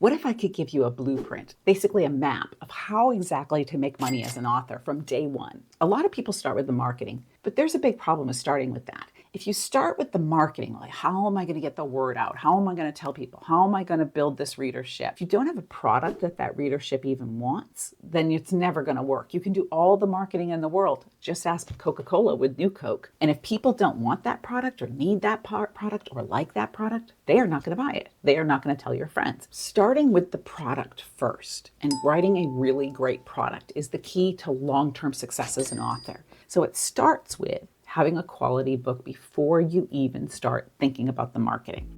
What if I could give you a blueprint, basically a map of how exactly to make money as an author from day one? A lot of people start with the marketing, but there's a big problem with starting with that. If you start with the marketing, like how am I going to get the word out? How am I going to tell people? How am I going to build this readership? If you don't have a product that readership even wants, then it's never going to work. You can do all the marketing in the world. Just ask Coca-Cola with New Coke. And if people don't want that product or need that product or like that product, they are not going to buy it. They are not going to tell your friends. Starting with the product first and writing a really great product is the key to long-term success as an author. So it starts with having a quality book before you even start thinking about the marketing.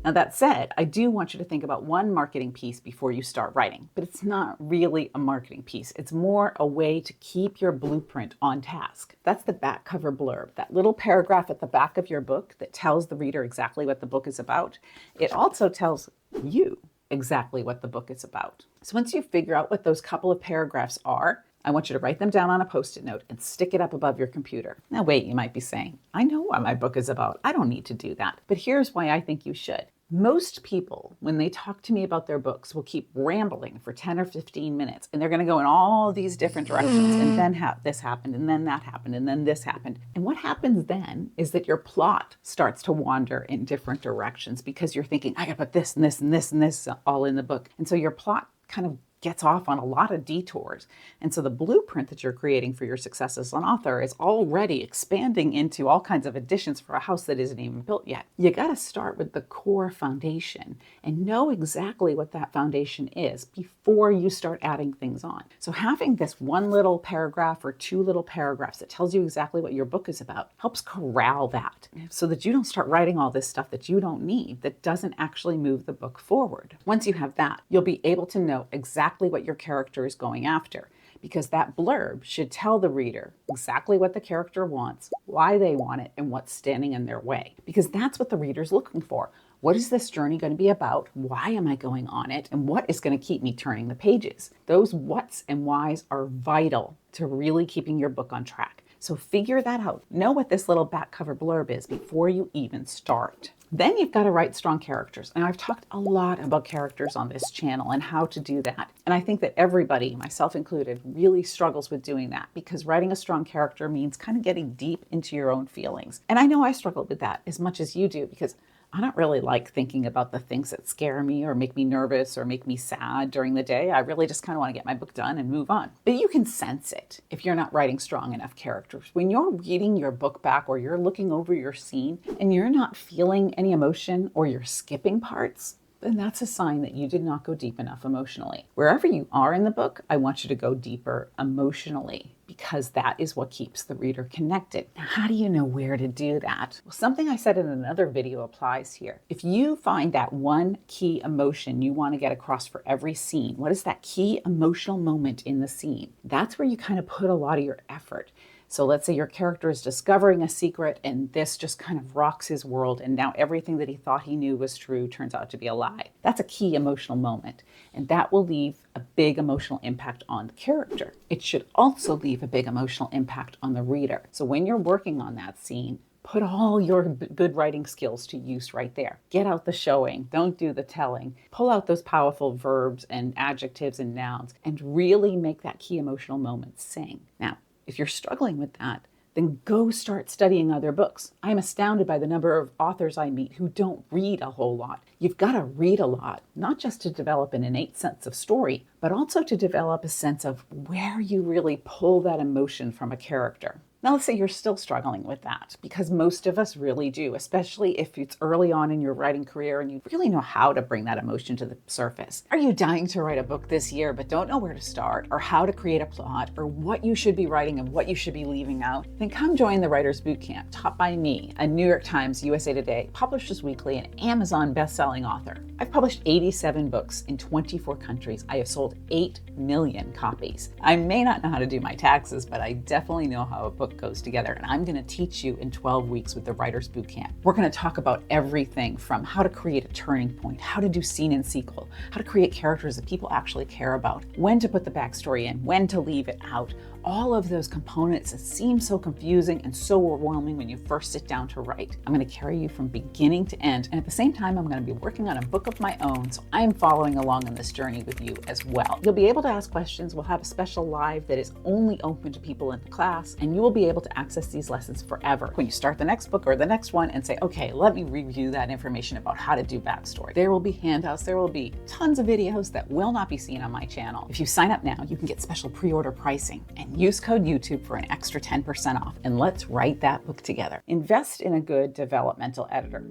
Now that said, I do want you to think about one marketing piece before you start writing, but it's not really a marketing piece. It's more a way to keep your blueprint on task. That's the back cover blurb, that little paragraph at the back of your book that tells the reader exactly what the book is about. It also tells you exactly what the book is about. So once you figure out what those couple of paragraphs are, I want you to write them down on a Post-it note and stick it up above your computer. Now wait, you might be saying, I know what my book is about. I don't need to do that. But here's why I think you should. Most people, when they talk to me about their books, will keep rambling for 10 or 15 minutes, and they're going to go in all these different directions, and then this happened, and then that happened, and then this happened. And what happens then is that your plot starts to wander in different directions because you're thinking, I got to put this and this and this and this all in the book. And so your plot kind of gets off on a lot of detours. And so the blueprint that you're creating for your success as an author is already expanding into all kinds of additions for a house that isn't even built yet. You got to start with the core foundation and know exactly what that foundation is before you start adding things on. So having this one little paragraph or two little paragraphs that tells you exactly what your book is about helps corral that so that you don't start writing all this stuff that you don't need, that doesn't actually move the book forward. Once you have that, you'll be able to know exactly what your character is going after, because that blurb should tell the reader exactly what the character wants, why they want it, and what's standing in their way. Because that's what the reader's looking for. What is this journey going to be about? Why am I going on it? And what is going to keep me turning the pages? Those whats and whys are vital to really keeping your book on track. So figure that out. Know what this little back cover blurb is before you even start. Then you've got to write strong characters. And I've talked a lot about characters on this channel and how to do that. And I think that everybody, myself included, really struggles with doing that because writing a strong character means kind of getting deep into your own feelings. And I know I struggled with that as much as you do because I don't really like thinking about the things that scare me or make me nervous or make me sad during the day. I really just kind of want to get my book done and move on. But you can sense it if you're not writing strong enough characters. When you're reading your book back or you're looking over your scene and you're not feeling any emotion or you're skipping parts, then that's a sign that you did not go deep enough emotionally. Wherever you are in the book, I want you to go deeper emotionally, because that is what keeps the reader connected. Now, how do you know where to do that? Well, something I said in another video applies here. If you find that one key emotion you want to get across for every scene, what is that key emotional moment in the scene? That's where you kind of put a lot of your effort. So let's say your character is discovering a secret and this just kind of rocks his world, and now everything that he thought he knew was true turns out to be a lie. That's a key emotional moment, and that will leave a big emotional impact on the character. It should also leave a big emotional impact on the reader. So when you're working on that scene, put all your good writing skills to use right there. Get out the showing, don't do the telling. Pull out those powerful verbs and adjectives and nouns and really make that key emotional moment sing. Now, if you're struggling with that, then go start studying other books. I'm astounded by the number of authors I meet who don't read a whole lot. You've got to read a lot, not just to develop an innate sense of story, but also to develop a sense of where you really pull that emotion from a character. Now, let's say you're still struggling with that, because most of us really do, especially if it's early on in your writing career and you really know how to bring that emotion to the surface. Are you dying to write a book this year but don't know where to start, or how to create a plot, or what you should be writing and what you should be leaving out? Then come join the Writers Bootcamp, taught by me, a New York Times, USA Today, Publishers Weekly, and Amazon best-selling author. I've published 87 books in 24 countries. I have sold 8 million copies. I may not know how to do my taxes, but I definitely know how a book goes together, and I'm going to teach you in 12 weeks with the Writers Bootcamp. We're going to talk about everything from how to create a turning point, how to do scene and sequel, how to create characters that people actually care about, when to put the backstory in, when to leave it out. all of those components that seem so confusing and so overwhelming when you first sit down to write. I'm going to carry you from beginning to end, and at the same time, I'm going to be working on a book of my own, so I'm following along on this journey with you as well. You'll be able to ask questions. We'll have a special live that is only open to people in the class, and you will be able to access these lessons forever. When you start the next book or the next one and say, okay, let me review that information about how to do backstory. There will be handouts, there will be tons of videos that will not be seen on my channel. If you sign up now, you can get special pre-order pricing and use code YouTube for an extra 10% off. And let's write that book together. Invest in a good developmental editor.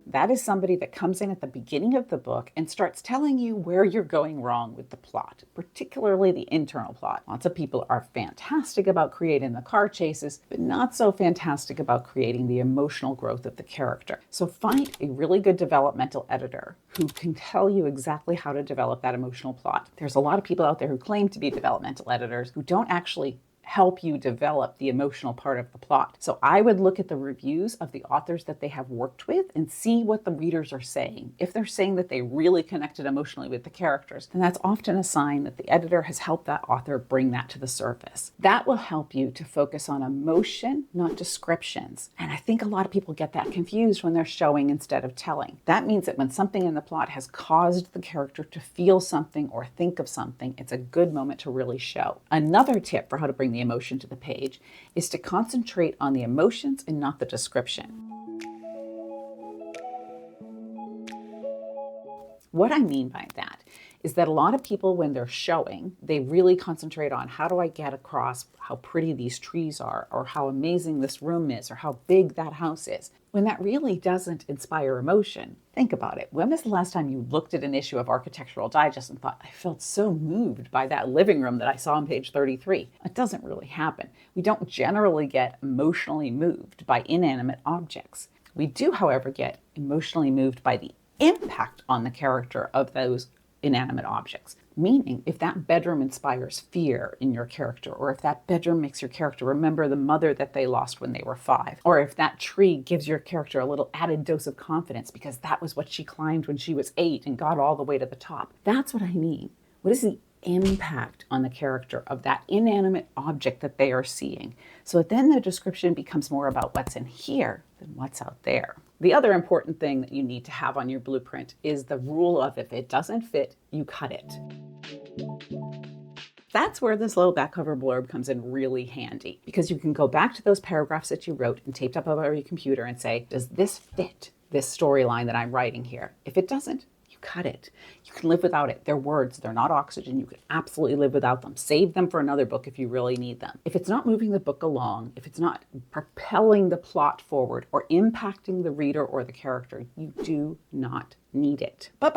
That is somebody that comes in at the beginning of the book and starts telling you where you're going wrong with the plot, particularly the internal plot. Lots of people are fantastic about creating the car chases, but not so fantastic about creating the emotional growth of the character. So find a really good developmental editor who can tell you exactly how to develop that emotional plot. There's a lot of people out there who claim to be developmental editors who don't actually help you develop the emotional part of the plot. So I would look at the reviews of the authors that they have worked with and see what the readers are saying. If they're saying that they really connected emotionally with the characters, then that's often a sign that the editor has helped that author bring that to the surface. That will help you to focus on emotion, not descriptions. And I think a lot of people get that confused when they're showing instead of telling. That means that when something in the plot has caused the character to feel something or think of something, it's a good moment to really show. Another tip for how to bring the emotion to the page is to concentrate on the emotions and not the description. What I mean by that is that a lot of people, when they're showing, they really concentrate on how do I get across how pretty these trees are, or how amazing this room is, or how big that house is, when that really doesn't inspire emotion. Think about it. When was the last time you looked at an issue of Architectural Digest and thought, I felt so moved by that living room that I saw on page 33? It doesn't really happen. We don't generally get emotionally moved by inanimate objects. We do, however, get emotionally moved by the impact on the character of those inanimate objects. Meaning, if that bedroom inspires fear in your character, or if that bedroom makes your character remember the mother that they lost when they were 5, or if that tree gives your character a little added dose of confidence because that was what she climbed when she was 8 and got all the way to the top. That's what I mean. What is the impact on the character of that inanimate object that they are seeing? So then the description becomes more about what's in here than what's out there. The other important thing that you need to have on your blueprint is the rule of if it doesn't fit, you cut it. That's where this little back cover blurb comes in really handy, because you can go back to those paragraphs that you wrote and taped up over your computer and say, does this fit this storyline that I'm writing here? If it doesn't, you cut it. You can live without it. They're words, they're not oxygen. You can absolutely live without them. Save them for another book if you really need them. If it's not moving the book along, if it's not propelling the plot forward or impacting the reader or the character, you do not need it. But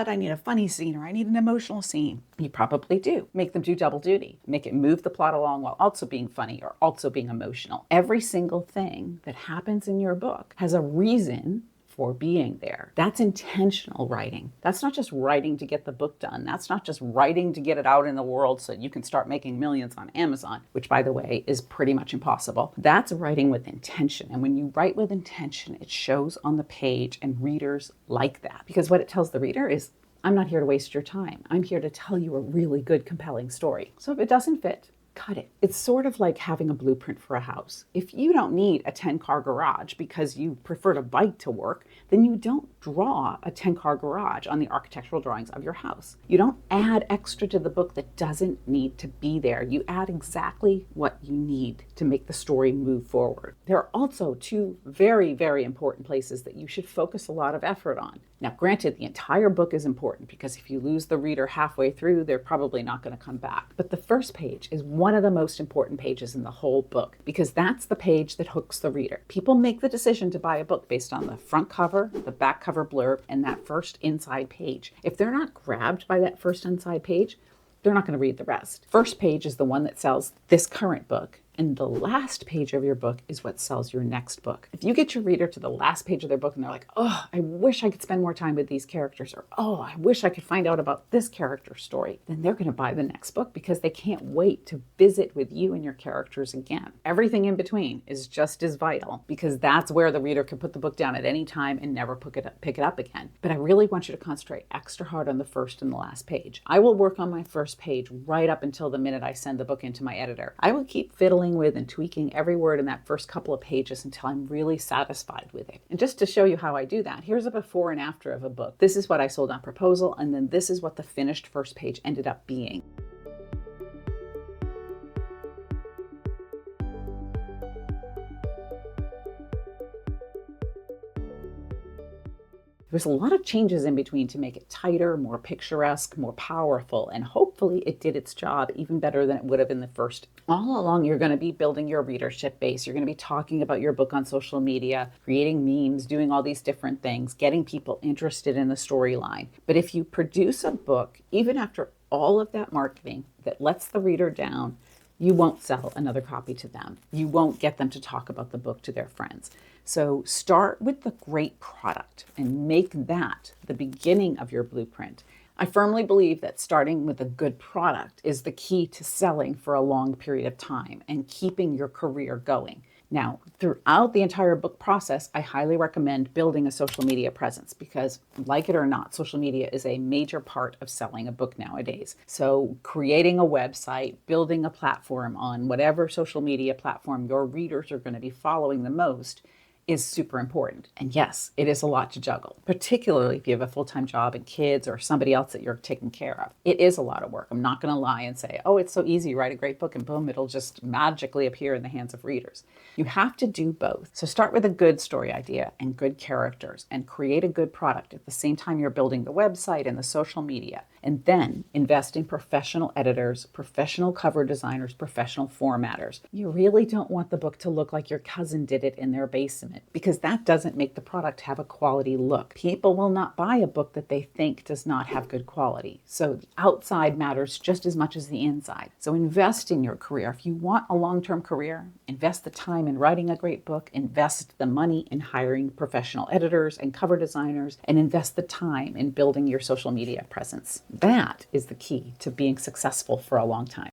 I need a funny scene, or I need an emotional scene. You probably do. Make them do double duty. Make it move the plot along while also being funny or also being emotional. Every single thing that happens in your book has a reason for being there. That's intentional writing. That's not just writing to get the book done. That's not just writing to get it out in the world so you can start making millions on Amazon, which, by the way, is pretty much impossible. That's writing with intention. And when you write with intention, it shows on the page, and readers like that. Because what it tells the reader is, I'm not here to waste your time. I'm here to tell you a really good, compelling story. So if it doesn't fit, cut it. It's sort of like having a blueprint for a house. If you don't need a 10-car garage because you prefer to bike to work, then you don't draw a 10-car garage on the architectural drawings of your house. You don't add extra to the book that doesn't need to be there. You add exactly what you need to make the story move forward. There are also two very, very important places that you should focus a lot of effort on. Now, granted, the entire book is important because if you lose the reader halfway through, they're probably not going to come back. But the first page is one of the most important pages in the whole book, because that's the page that hooks the reader. People make the decision to buy a book based on the front cover, the back cover blurb, and that first inside page. If they're not grabbed by that first inside page, they're not going to read the rest. First page is the one that sells this current book, And the last page of your book is what sells your next book. If you get your reader to the last page of their book and they're like, oh, I wish I could spend more time with these characters, or oh, I wish I could find out about this character story, then they're going to buy the next book because they can't wait to visit with you and your characters again. Everything in between is just as vital because that's where the reader can put the book down at any time and never pick it up again. But I really want you to concentrate extra hard on the first and the last page. I will work on my first page right up until the minute I send the book into my editor. I will keep fiddling with and tweaking every word in that first couple of pages until I'm really satisfied with it. And just to show you how I do that, here's a before and after of a book. This is what I sold on proposal, and then this is what the finished first page ended up being. There's a lot of changes in between to make it tighter, more picturesque, more powerful, and hopefully it did its job even better than it would have in the first. All along, you're going to be building your readership base. You're going to be talking about your book on social media, creating memes, doing all these different things, getting people interested in the storyline. But if you produce a book, even after all of that marketing that lets the reader down, you won't sell another copy to them. You won't get them to talk about the book to their friends. So start with the great product and make that the beginning of your blueprint. I firmly believe that starting with a good product is the key to selling for a long period of time and keeping your career going. Now, throughout the entire book process, I highly recommend building a social media presence because, like it or not, social media is a major part of selling a book nowadays. So creating a website, building a platform on whatever social media platform your readers are going to be following the most is super important. And yes, it is a lot to juggle, particularly if you have a full-time job and kids or somebody else that you're taking care of. It is a lot of work. I'm not going to lie and say, oh, it's so easy, write a great book and boom, it'll just magically appear in the hands of readers. You have to do both. So start with a good story idea and good characters and create a good product at the same time you're building the website and the social media. And then invest in professional editors, professional cover designers, professional formatters. You really don't want the book to look like your cousin did it in their basement because that doesn't make the product have a quality look. People will not buy a book that they think does not have good quality. So the outside matters just as much as the inside. So invest in your career. If you want a long-term career, invest the time in writing a great book, invest the money in hiring professional editors and cover designers, and invest the time in building your social media presence. That is the key to being successful for a long time.